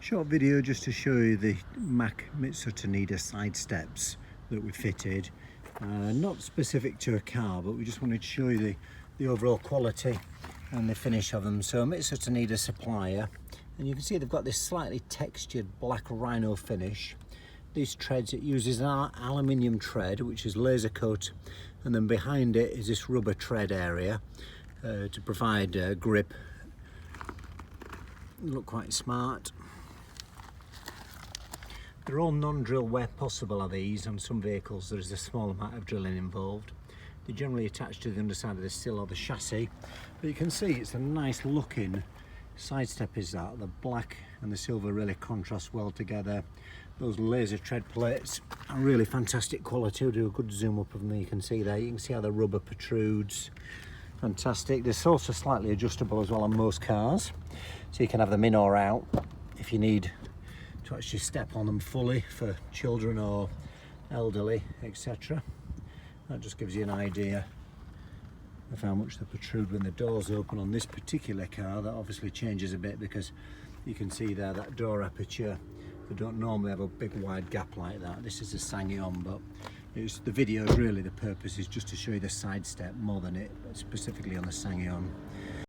Short video just to show you the Mack Mitsutanida side steps that we fitted. Not specific to a car, but we just wanted to show you the overall quality and the finish of them. So Mitsutanida supplier, and you can see they've got this slightly textured black rhino finish. These treads, it uses an aluminium tread which is laser cut, and then behind it is this rubber tread area to provide grip. Look quite smart. They're all non-drill where possible are these. On some vehicles there is a small amount of drilling involved. They're generally attached to the underside of the sill or the chassis, but you can see it's a nice looking side step is that. The black and the silver really contrast well together. Those laser tread plates are really fantastic quality. I'll do a good zoom up of them. You can see there, you can see how the rubber protrudes. Fantastic. They're also slightly adjustable as well on most cars, so you can have them in or out if you need to actually step on them fully for children or elderly, etc. That just gives you an idea of how much they protrude when the doors open. On this particular car, that obviously changes a bit because you can see there that door aperture. They don't normally have a big wide gap like that. This is a Sangyeon, but the video is really, the purpose is just to show you the side step more than it specifically on the Sangyeon.